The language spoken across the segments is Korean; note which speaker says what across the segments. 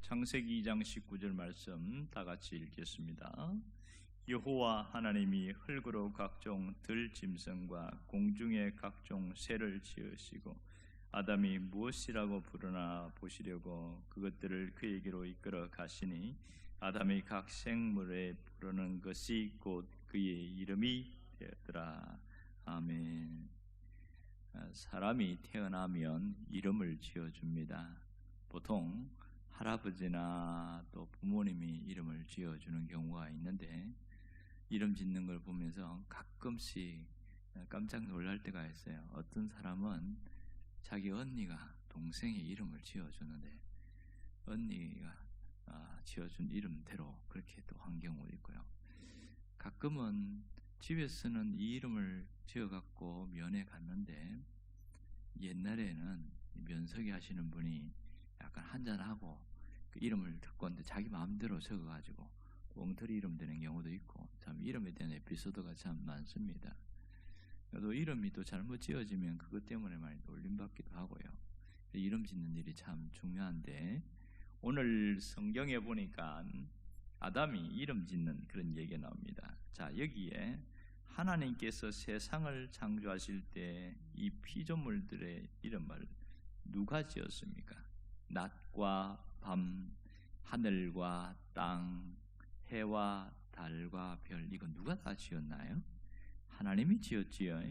Speaker 1: 창세기 2장 19절 말씀 다 같이 읽겠습니다. 여호와 하나님이 흙으로 각종 들짐승과 공중의 각종 새를 지으시고 아담이 무엇이라고 부르나 보시려고 그것들을 그에게로 이끌어 가시니 아담이 각 생물에 부르는 것이 곧 그의 이름이 되었더라. 아멘. 사람이 태어나면 이름을 지어줍니다. 보통 할아버지나 또 부모님이 이름을 지어주는 경우가 있는데 이름 짓는 걸 보면서 가끔씩 깜짝 놀랄 때가 있어요. 어떤 사람은 자기 언니가 동생의 이름을 지어주는데 언니가 지어준 이름대로 그렇게 또 한 경우도 있고요. 가끔은 집에서는 이 이름을 지어갖고 면회 갔는데 옛날에는 면서기 하시는 분이 약간 한잔하고 그 이름을 듣고 있는데 자기 마음대로 적어가지고 엉터리 이름 되는 경우도 있고 참 이름에 대한 에피소드가 참 많습니다. 또 이름이 또 잘못 지어지면 그것 때문에 많이 놀림받기도 하고요. 이름 짓는 일이 참 중요한데 오늘 성경에 보니까 아담이 이름 짓는 그런 얘기가 나옵니다. 자, 여기에 하나님께서 세상을 창조하실 때 이 피조물들의 이름을 누가 지었습니까? 낮과 밤, 하늘과 땅, 해와 달과 별, 이거 누가 다 지었나요? 하나님이 지었지요.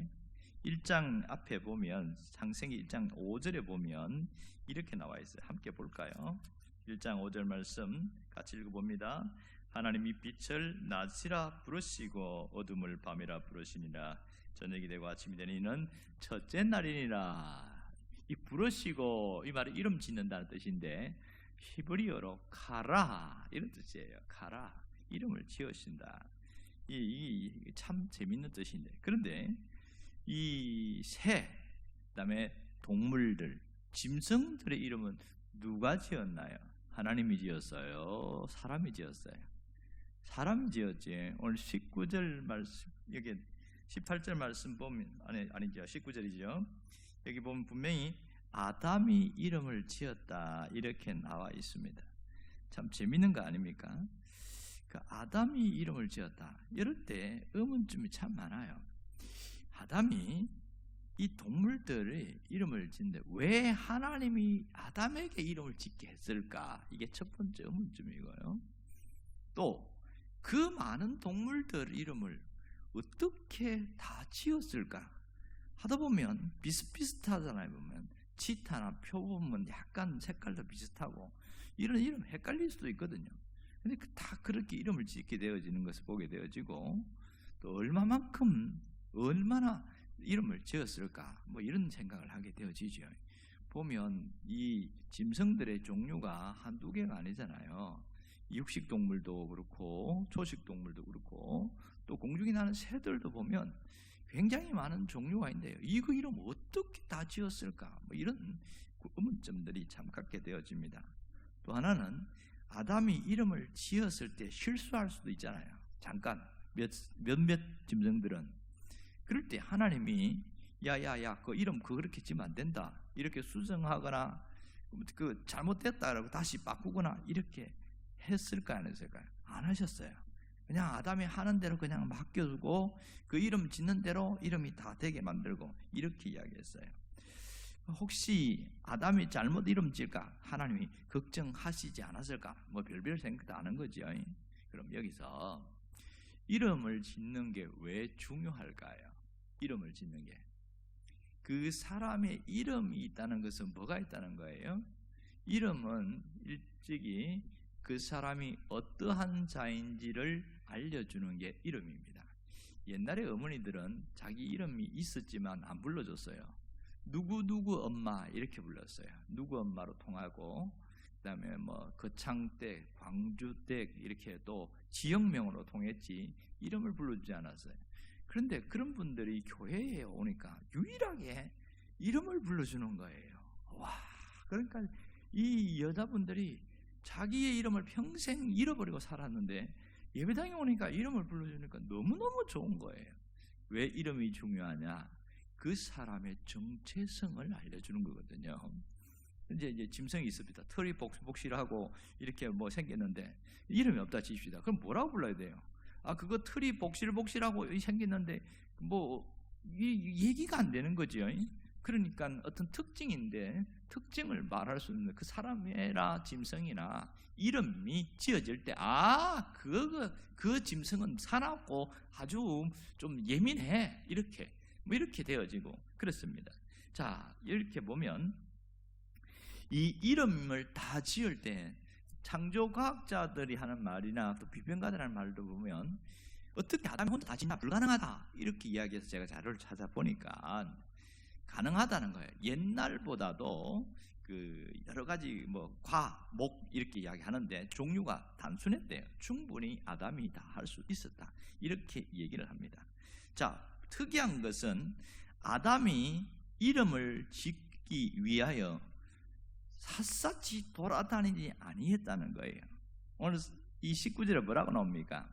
Speaker 1: 1장 앞에 보면 창세기 1장 5절에 보면 이렇게 나와 있어요. 함께 볼까요? 1장 5절 말씀 같이 읽어봅니다. 하나님이 빛을 낮이라 부르시고 어둠을 밤이라 부르시니라. 저녁이 되고 아침이 되니 이는 첫째 날이니라. 이 부르시고 이 말은 이름 짓는다는 뜻인데 히브리어로 카라 이런 뜻이에요. 카라, 이름을 지으신다. 이 참 재밌는 뜻인데 그런데 이 새, 그다음에 동물들, 짐승들의 이름은 누가 지었나요? 하나님이 지었어요? 사람이 지었어요? 사람이 지었지. 오늘 19절 말씀, 여기 18절 말씀 보면 아니죠, 19절이죠. 여기 보면 분명히 아담이 이름을 지었다 이렇게 나와 있습니다. 참 재밌는 거 아닙니까? 그 아담이 이름을 지었다. 이럴 때 의문점이 참 많아요. 아담이 이 동물들의 이름을 짓는데 왜 하나님이 아담에게 이름을 짓게 했을까? 이게 첫 번째 의문점이고요. 또 그 많은 동물들 이름을 어떻게 다 지었을까? 하다 보면 비슷비슷하잖아요. 보면 치타나 표 보면 약간 색깔도 비슷하고 이런 이름 헷갈릴 수도 있거든요. 근데 다 그렇게 이름을 짓게 되어지는 것을 보게 되어지고 또 얼마나 이름을 지었을까? 뭐 이런 생각을 하게 되어지죠. 보면 이 짐승들의 종류가 한두 개가 아니잖아요. 육식 동물도 그렇고 초식 동물도 그렇고 또 공중에 나는 새들도 보면 굉장히 많은 종류가 있는데요. 이거 이름 어떻게 다 지었을까? 뭐 이런 의문점들이 참 갖게 되어집니다. 또 하나는 아담이 이름을 지었을 때 실수할 수도 있잖아요. 잠깐 몇몇 짐승들은 그럴 때 하나님이 야야야 그 이름 그렇게 지면 안 된다 이렇게 수정하거나 그 잘못됐다라고 다시 바꾸거나 이렇게 했을까 안 했을까요? 안 하셨어요. 그냥 아담이 하는 대로 그냥 맡겨두고 그 이름 짓는 대로 이름이 다 되게 만들고 이렇게 이야기했어요. 혹시 아담이 잘못 이름 지을까 하나님이 걱정하시지 않았을까? 뭐 별별 생각도 안 한 거죠. 그럼 여기서 이름을 짓는 게 왜 중요할까요? 이름을 짓는 게 그 사람의 이름이 있다는 것은 뭐가 있다는 거예요? 이름은 일찍이 그 사람이 어떠한 자인지를 알려주는 게 이름입니다. 옛날에 어머니들은 자기 이름이 있었지만 안 불러줬어요. 누구누구 엄마 이렇게 불렀어요. 누구 엄마로 통하고 그다음에 뭐 거창댁, 광주댁 이렇게 또 지역명으로 통했지 이름을 불러주지 않았어요. 그런데 그런 분들이 교회에 오니까 유일하게 이름을 불러주는 거예요. 와, 그러니까 이 여자분들이 자기의 이름을 평생 잃어버리고 살았는데 예배당에 오니까 이름을 불러주니까 너무너무 좋은 거예요. 왜 이름이 중요하냐? 그 사람의 정체성을 알려주는 거거든요. 이제 짐승이 있습니다. 털이 복실복실하고 이렇게 뭐 생겼는데 이름이 없다 칩시다. 그럼 뭐라고 불러야 돼요? 그거 털이 복실복실하고 생겼는데 뭐 얘기가 안 되는 거죠. 그러니까 어떤 특징인데 특징을 말할 수 있는 그 사람이나 짐승이나 이름이 지어질 때 그 짐승은 사납고 아주 좀 예민해 이렇게 되어지고 그렇습니다. 자, 이렇게 보면 이 이름을 다 지을 때 창조과학자들이 하는 말이나 또 비평가들이 하는 말도 보면 어떻게 아담이 혼자 다 짓나 불가능하다 이렇게 이야기해서 제가 자료를 찾아보니까 가능하다는 거예요. 옛날보다도 그 여러 가지 뭐 과, 목 이렇게 이야기하는데 종류가 단순했대요. 충분히 아담이 다 할 수 있었다 이렇게 얘기를 합니다. 자, 특이한 것은 아담이 이름을 짓기 위하여 샅샅이 돌아다니지 아니했다는 거예요. 오늘 이 19절에 뭐라고 나옵니까?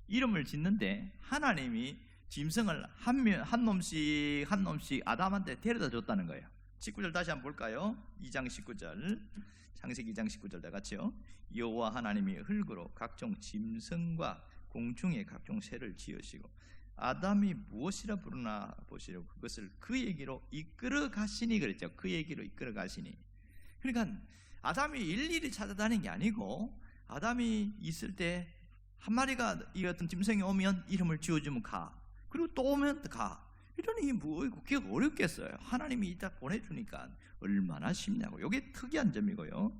Speaker 1: 이름을 짓는데 하나님이 짐승을 한 놈씩 아담한테 데려다 줬다는 거예요. 19절 다시 한번 볼까요? 2장 19절, 창세기 2장 19절 다 같이요. 여호와 하나님이 흙으로 각종 짐승과 공중의 각종 새를 지으시고 아담이 무엇이라 부르나 보시려고 그것을 그 얘기로 이끌어 가시니 그랬죠. 그 얘기로 이끌어 가시니. 그러니까 아담이 일일이 찾아다니는 게 아니고 아담이 있을 때 한 마리가 이 어떤 짐승이 오면 이름을 지어주면 가. 그리고 또 오면 가. 이러니 뭐 그게 어렵겠어요. 하나님이 이따 보내주니까 얼마나 쉽냐고. 이게 특이한 점이고요.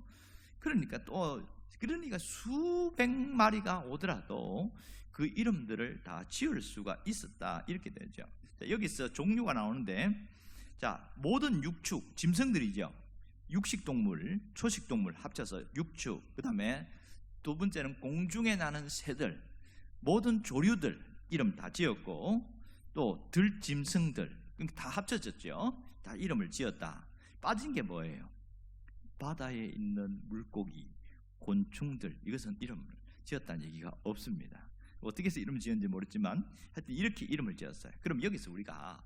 Speaker 1: 그러니까 수백 마리가 오더라도 그 이름들을 다 지을 수가 있었다 이렇게 되죠. 자, 여기서 종류가 나오는데 자, 모든 육축 짐승들이죠. 육식동물, 초식동물 합쳐서 육축. 그 다음에 두 번째는 공중에 나는 새들, 모든 조류들 이름 다 지었고 또 들짐승들 다 합쳐졌죠. 다 이름을 지었다. 빠진 게 뭐예요? 바다에 있는 물고기, 곤충들 이것은 이름을 지었다는 얘기가 없습니다. 어떻게 해서 이름을 지었는지 모르지만 하여튼 이렇게 이름을 지었어요. 그럼 여기서 우리가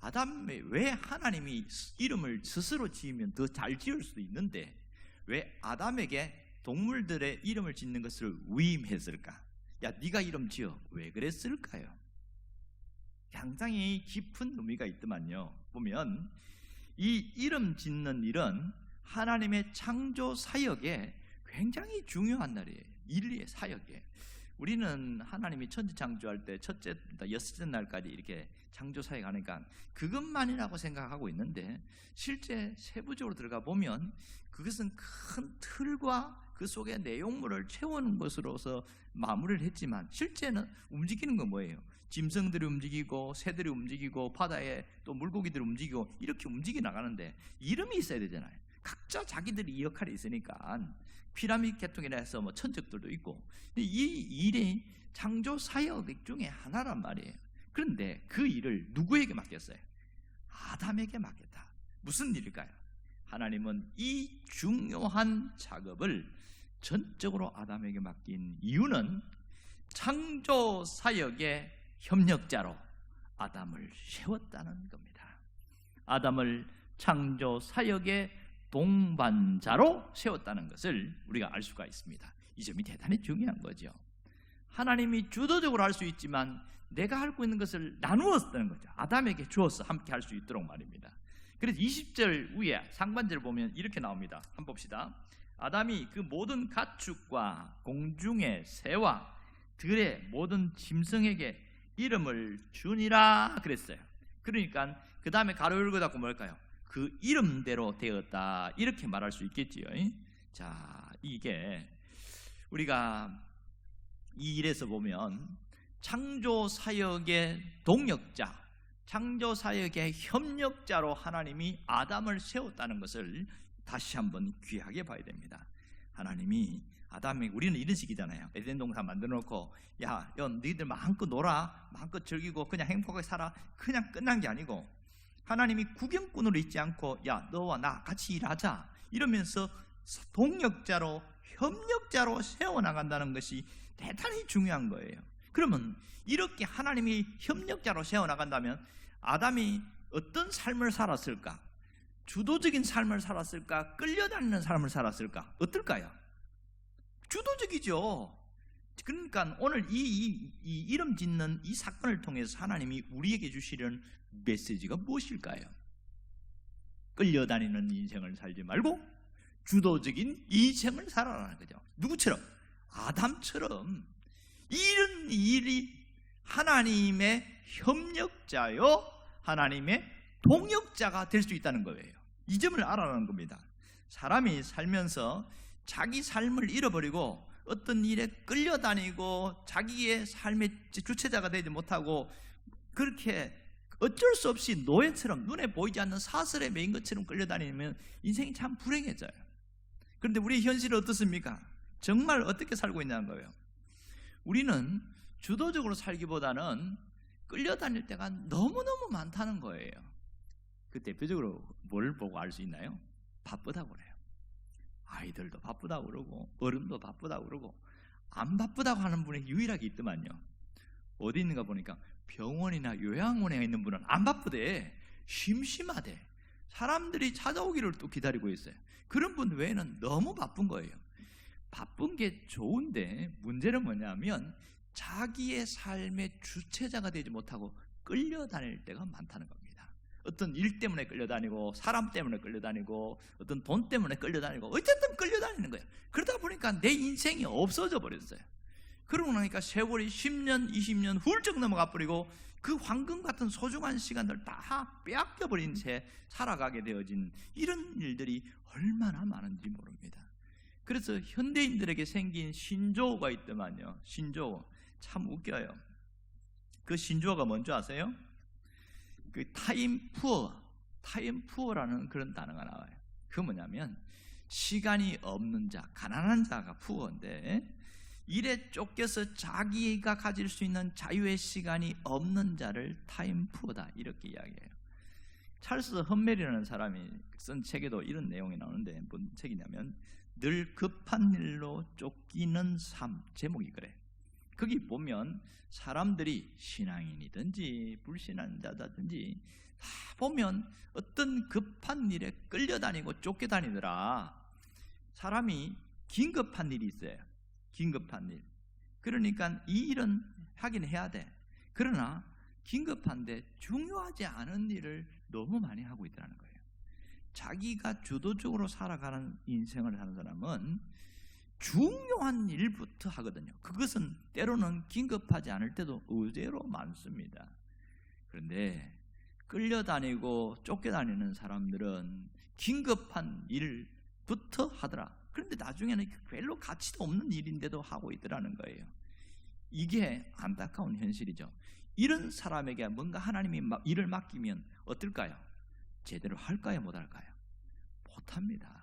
Speaker 1: 아담이 왜 하나님이 이름을 스스로 지으면 더 잘 지을 수도 있는데 왜 아담에게 동물들의 이름을 짓는 것을 위임했을까? 야, 네가 이름 지어. 왜 그랬을까요? 상당히 깊은 의미가 있더만요. 보면 이 이름 짓는 일은 하나님의 창조 사역에 굉장히 중요한 날이에요. 인류의 사역에. 우리는 하나님이 천지 창조할 때 첫째부터 여섯째 날까지 이렇게 창조 사역 하니까 그것만이라고 생각하고 있는데 실제 세부적으로 들어가 보면 그것은 큰 틀과 그 속에 내용물을 채우는 것으로서 마무리를 했지만 실제는 움직이는 건 뭐예요? 짐승들이 움직이고 새들이 움직이고 바다에 또 물고기들이 움직이고 이렇게 움직여 나가는데 이름이 있어야 되잖아요. 각자 자기들이 이 역할이 있으니까 피라미드 계통이라 해서 뭐 천적들도 있고 이 일이 창조 사역 중에 하나란 말이에요. 그런데 그 일을 누구에게 맡겼어요? 아담에게 맡겼다. 무슨 일일까요? 하나님은 이 중요한 작업을 전적으로 아담에게 맡긴 이유는 창조 사역의 협력자로 아담을 세웠다는 겁니다. 아담을 창조 사역의 동반자로 세웠다는 것을 우리가 알 수가 있습니다. 이 점이 대단히 중요한 거죠. 하나님이 주도적으로 할 수 있지만 내가 할 수 있는 것을 나누었다는 거죠. 아담에게 주어서 함께 할 수 있도록 말입니다. 그래서 20절 위에 상반절을 보면 이렇게 나옵니다. 한번 봅시다. 아담이 그 모든 가축과 공중의 새와 들의 모든 짐승에게 이름을 주니라 그랬어요. 그러니까 그 다음에 가로 열고 닫고 뭘까요? 그 이름대로 되었다 이렇게 말할 수 있겠지요. 자, 이게 우리가 이 일에서 보면 창조 사역의 동역자, 창조 사역의 협력자로 하나님이 아담을 세웠다는 것을 다시 한번 귀하게 봐야 됩니다. 하나님이 아담이 우리는 이런 식이잖아요. 에덴 동산 만들어 놓고 야, 너희들 마음껏 놀아, 마음껏 즐기고 그냥 행복하게 살아. 그냥 끝난 게 아니고 하나님이 구경꾼으로 있지 않고 야, 너와 나 같이 일하자 이러면서 동역자로 협력자로 세워나간다는 것이 대단히 중요한 거예요. 그러면 이렇게 하나님이 협력자로 세워나간다면 아담이 어떤 삶을 살았을까? 주도적인 삶을 살았을까? 끌려다니는 삶을 살았을까? 어떨까요? 주도적이죠. 그러니까 오늘 이 이름 짓는 이 사건을 통해서 하나님이 우리에게 주시려는 메시지가 무엇일까요? 끌려다니는 인생을 살지 말고 주도적인 인생을 살아라는 거죠. 누구처럼? 아담처럼. 이런 일이 하나님의 협력자요, 하나님의 동역자가 될 수 있다는 거예요. 이 점을 알아라는 겁니다. 사람이 살면서 자기 삶을 잃어버리고 어떤 일에 끌려다니고 자기의 삶의 주체자가 되지 못하고 그렇게 어쩔 수 없이 노예처럼 눈에 보이지 않는 사슬에 매인 것처럼 끌려다니면 인생이 참 불행해져요. 그런데 우리의 현실은 어떻습니까? 정말 어떻게 살고 있냐는 거예요. 우리는 주도적으로 살기보다는 끌려다닐 때가 너무너무 많다는 거예요. 그 대표적으로 뭘 보고 알 수 있나요? 바쁘다고 그래요. 아이들도 바쁘다고 그러고 어른도 바쁘다고 그러고 안 바쁘다고 하는 분이 유일하게 있더만요. 어디 있는가 보니까 병원이나 요양원에 있는 분은 안 바쁘대. 심심하대. 사람들이 찾아오기를 또 기다리고 있어요. 그런 분 외에는 너무 바쁜 거예요. 바쁜 게 좋은데 문제는 뭐냐면 자기의 삶의 주체자가 되지 못하고 끌려다닐 때가 많다는 겁니다. 어떤 일 때문에 끌려다니고 사람 때문에 끌려다니고 어떤 돈 때문에 끌려다니고 어쨌든 끌려다니는 거예요. 그러다 보니까 내 인생이 없어져 버렸어요. 그러고 나니까 세월이 10년, 20년 훌쩍 넘어가 버리고 그 황금 같은 소중한 시간들 다 빼앗겨버린 채 살아가게 되어진 이런 일들이 얼마나 많은지 모릅니다. 그래서 현대인들에게 생긴 신조어가 있더만요. 신조어 참 웃겨요. 그 신조어가 뭔지 아세요? 그 타임 푸어라는 그런 단어가 나와요. 그게 뭐냐면 시간이 없는 자, 가난한 자가 푸어인데 일에 쫓겨서 자기가 가질 수 있는 자유의 시간이 없는 자를 타임 푸어다 이렇게 이야기해요. 찰스 험멜이라는 사람이 쓴 책에도 이런 내용이 나오는데 뭔 책이냐면 늘 급한 일로 쫓기는 삶, 제목이 그래. 거기 보면 사람들이 신앙인이든지 불신앙자든지 다 보면 어떤 급한 일에 끌려다니고 쫓겨다니더라. 사람이 긴급한 일이 있어요. 긴급한 일. 그러니까 이 일은 하긴 해야 돼. 그러나 긴급한데 중요하지 않은 일을 너무 많이 하고 있다는 거예요. 자기가 주도적으로 살아가는 인생을 사는 사람은 중요한 일부터 하거든요. 그것은 때로는 긴급하지 않을 때도 의외로 많습니다. 그런데 끌려다니고 쫓겨다니는 사람들은 긴급한 일부터 하더라. 그런데 나중에는 별로 가치도 없는 일인데도 하고 있더라는 거예요. 이게 안타까운 현실이죠. 이런 사람에게 뭔가 하나님이 일을 맡기면 어떨까요? 제대로 할까요? 못할까요? 못합니다.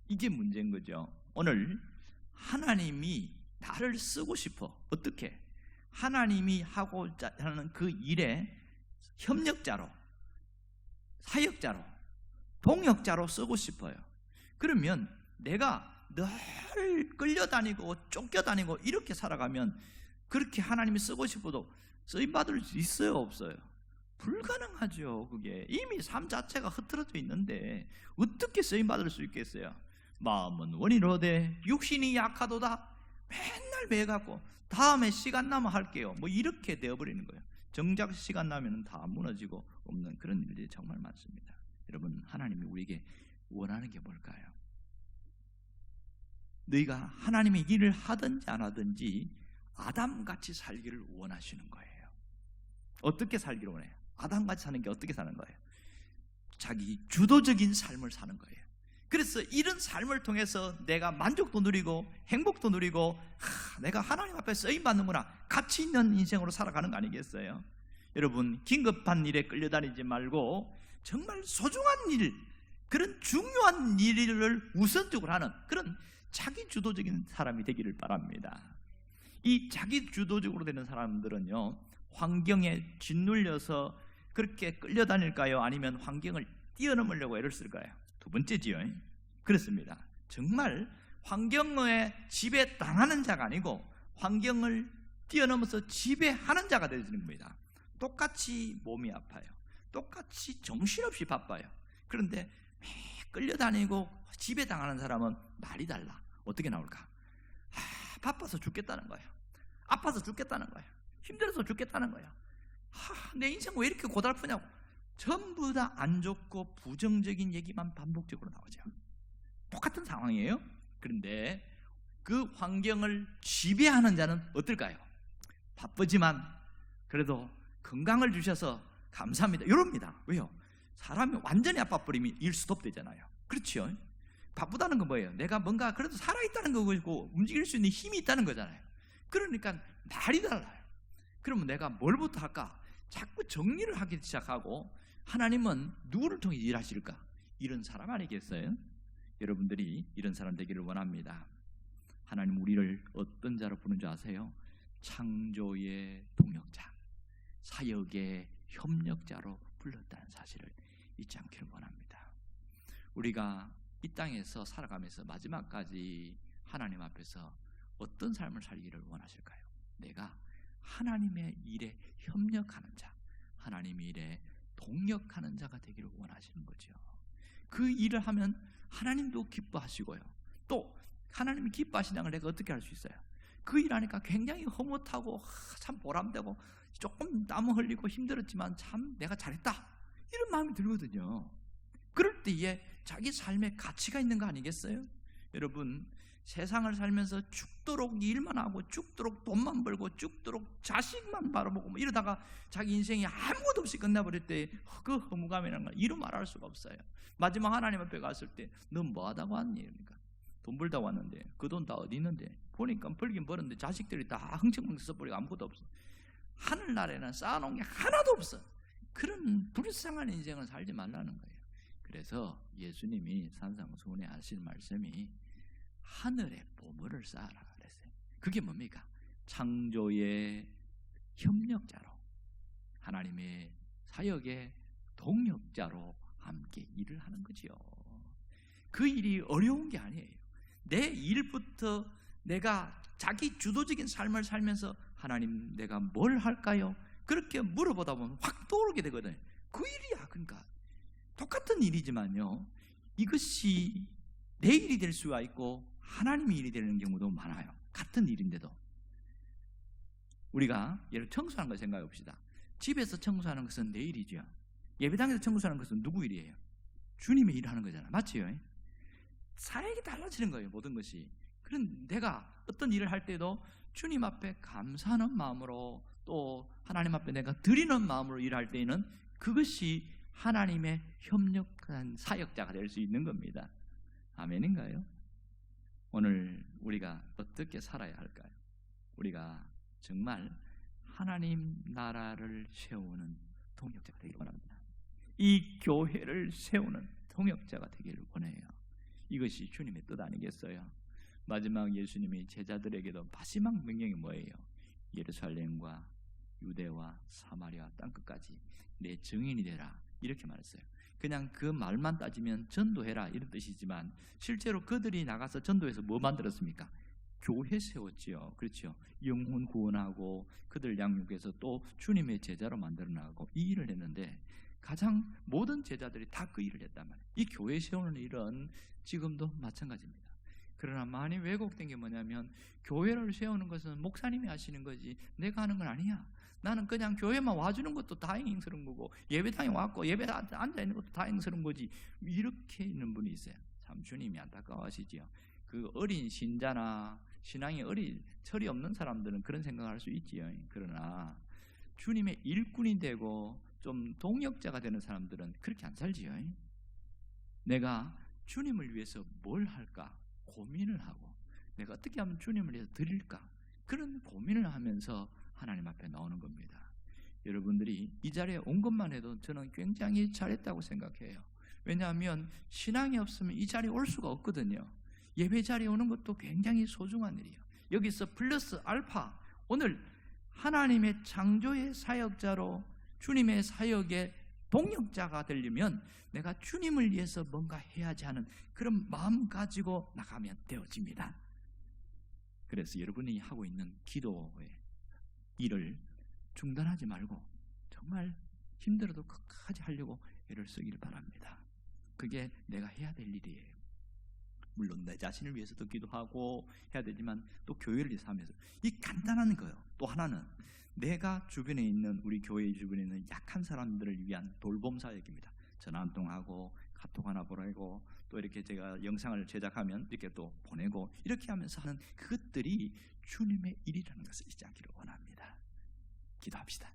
Speaker 1: 이게 문제인 거죠. 오늘 하나님이 나를 쓰고 싶어. 어떻게? 하나님이 하고자 하는 그 일에 협력자로, 사역자로, 동역자로 쓰고 싶어요. 그러면 내가 늘 끌려다니고 쫓겨다니고 이렇게 살아가면 그렇게 하나님이 쓰고 싶어도 쓰임받을 수 있어요? 없어요? 불가능하죠. 그게 이미 삶 자체가 흐트러져 있는데 어떻게 쓰임받을 수 있겠어요? 마음은 원이로되 육신이 약하도다. 맨날 매갖고 다음에 시간 나면 할게요 뭐 이렇게 되어버리는 거예요. 정작 시간 나면 다 무너지고 없는 그런 일들이 정말 많습니다. 여러분, 하나님이 우리에게 원하는 게 뭘까요? 너희가 하나님의 일을 하든지 안 하든지 아담같이 살기를 원하시는 거예요. 어떻게 살기를 원해요? 아담같이 사는 게 어떻게 사는 거예요? 자기 주도적인 삶을 사는 거예요. 그래서 이런 삶을 통해서 내가 만족도 누리고 행복도 누리고 내가 하나님 앞에 쓰임받는구나, 가치 있는 인생으로 살아가는 거 아니겠어요? 여러분, 긴급한 일에 끌려다니지 말고 정말 소중한 일, 그런 중요한 일을 우선적으로 하는 그런 자기 주도적인 사람이 되기를 바랍니다. 이 자기 주도적으로 되는 사람들은요, 환경에 짓눌려서 그렇게 끌려다닐까요? 아니면 환경을 뛰어넘으려고 애를 쓸까요? 두 번째지요. 그렇습니다. 정말 환경의 지배 당하는 자가 아니고 환경을 뛰어넘어서 지배하는 자가 되는 겁니다. 똑같이 몸이 아파요. 똑같이 정신없이 바빠요. 그런데 매 끌려다니고 지배당하는 사람은 말이 달라. 어떻게 나올까? 바빠서 죽겠다는 거예요. 아파서 죽겠다는 거예요. 힘들어서 죽겠다는 거예요. 내 인생 왜 이렇게 고달프냐고. 전부 다 안 좋고 부정적인 얘기만 반복적으로 나오죠. 똑같은 상황이에요. 그런데 그 환경을 지배하는 자는 어떨까요? 바쁘지만 그래도 건강을 주셔서 감사합니다. 이럽니다. 왜요? 사람이 완전히 아파버리면 일 스톱되잖아요. 그렇죠? 바쁘다는 건 뭐예요? 내가 뭔가 그래도 살아있다는 거고 움직일 수 있는 힘이 있다는 거잖아요. 그러니까 말이 달라요. 그러면 내가 뭘부터 할까? 자꾸 정리를 하기 시작하고, 하나님은 누구를 통해 일하실까? 이런 사람 아니겠어요? 여러분들이 이런 사람 되기를 원합니다. 하나님 우리를 어떤 자로 부르는 줄 아세요? 창조의 동역자, 사역의 협력자로 불렀다는 사실을 잊지 않기를 원합니다. 우리가 이 땅에서 살아가면서 마지막까지 하나님 앞에서 어떤 삶을 살기를 원하실까요? 내가 하나님의 일에 협력하는 자, 하나님의 일에 동역하는 자가 되기를 원하시는 거죠. 그 일을 하면 하나님도 기뻐하시고요, 또 하나님이 기뻐하시는 걸 내가 어떻게 할 수 있어요? 그 일하니까 굉장히 흐뭇하고 참 보람되고 조금 땀 흘리고 힘들었지만 참 내가 잘했다, 이런 마음이 들거든요. 그럴 때에 자기 삶에 가치가 있는 거 아니겠어요? 여러분, 세상을 살면서 죽도록 일만 하고 죽도록 돈만 벌고 죽도록 자식만 바라보고 뭐 이러다가 자기 인생이 아무것도 없이 끝나버릴 때 그 허무감이라는 걸 이루 말할 수가 없어요. 마지막 하나님 앞에 갔을 때 너 뭐 하다가 왔니? 그러니까 돈 벌다 왔는데 그 돈 다 어디 있는데? 보니까 벌긴 벌었는데 자식들이 다 흥청망청 써버리고 아무것도 없어. 하늘나라에는 쌓아놓은 게 하나도 없어. 그런 불쌍한 인생을 살지 말라는 거예요. 그래서 예수님이 산상수훈에 하신 말씀이 하늘에 보물을 쌓아라 그랬어요. 그게 뭡니까? 창조의 협력자로, 하나님의 사역의 동역자로 함께 일을 하는 거죠. 그 일이 어려운 게 아니에요. 내 일부터 내가 자기 주도적인 삶을 살면서 하나님 내가 뭘 할까요? 그렇게 물어보다 보면 확 떠오르게 되거든요. 그 일이야. 그러니까 똑같은 일이지만요, 이것이 내 일이 될 수가 있고 하나님의 일이 되는 경우도 많아요. 같은 일인데도. 우리가 예를 들어 청소하는 걸 생각해 봅시다. 집에서 청소하는 것은 내 일이죠. 예배당에서 청소하는 것은 누구 일이에요? 주님의 일을 하는 거잖아요. 맞지요? 사역이 달라지는 거예요. 모든 것이. 그런 내가 어떤 일을 할 때도 주님 앞에 감사하는 마음으로, 또 하나님 앞에 내가 드리는 마음으로 일할 때에는 그것이 하나님의 협력한 사역자가 될 수 있는 겁니다. 아멘인가요? 오늘 우리가 어떻게 살아야 할까요? 우리가 정말 하나님 나라를 세우는 동역자가 되기를 원합니다. 이 교회를 세우는 동역자가 되기를 원해요. 이것이 주님의 뜻 아니겠어요? 마지막 예수님이 제자들에게도 마지막 명령이 뭐예요? 예루살렘과 유대와 사마리아 땅끝까지 내 증인이 되라, 이렇게 말했어요. 그냥 그 말만 따지면 전도해라 이런 뜻이지만 실제로 그들이 나가서 전도해서 뭐 만들었습니까? 교회 세웠지요. 그렇죠. 영혼 구원하고 그들 양육해서 또 주님의 제자로 만들어 나가고 이 일을 했는데, 가장 모든 제자들이 다 그 일을 했단 말이에요. 이 교회 세우는 일은 지금도 마찬가지입니다. 그러나 많이 왜곡된 게 뭐냐면, 교회를 세우는 것은 목사님이 하시는 거지 내가 하는 건 아니야. 나는 그냥 교회만 와주는 것도 다행스러운 거고 예배당에 왔고 예배에 앉아있는 것도 다행스러운 거지, 이렇게 있는 분이 있어요. 참 주님이 안타까워하시지요. 그 어린 신자나 신앙이 철이 없는 사람들은 그런 생각을 할 수 있지요. 그러나 주님의 일꾼이 되고 좀 동역자가 되는 사람들은 그렇게 안 살지요. 내가 주님을 위해서 뭘 할까 고민을 하고, 내가 어떻게 하면 주님을 위해서 드릴까, 그런 고민을 하면서 하나님 앞에 나오는 겁니다. 여러분들이 이 자리에 온 것만 해도 저는 굉장히 잘했다고 생각해요. 왜냐하면 신앙이 없으면 이 자리에 올 수가 없거든요. 예배 자리에 오는 것도 굉장히 소중한 일이에요. 여기서 플러스 알파, 오늘 하나님의 창조의 사역자로 주님의 사역의 동역자가 되려면 내가 주님을 위해서 뭔가 해야지 하는 그런 마음 가지고 나가면 되어집니다. 그래서 여러분이 하고 있는 기도의 일을 중단하지 말고 정말 힘들어도 끝까지 하려고 애를 쓰길 바랍니다. 그게 내가 해야 될 일이에요. 물론 내 자신을 위해서도 기도하고 해야 되지만 또 교회를 위해서 하면서 이 간단한 거요. 또 하나는 내가 주변에 있는 우리 교회 주변에 있는 약한 사람들을 위한 돌봄 사역입니다. 전화 한 통하고 카톡 하나 보내고 또 이렇게 제가 영상을 제작하면 이렇게 또 보내고 이렇게 하면서 하는 그것들이 주님의 일이라는 것을 잊지 않기를 원합니다. 기도합시다.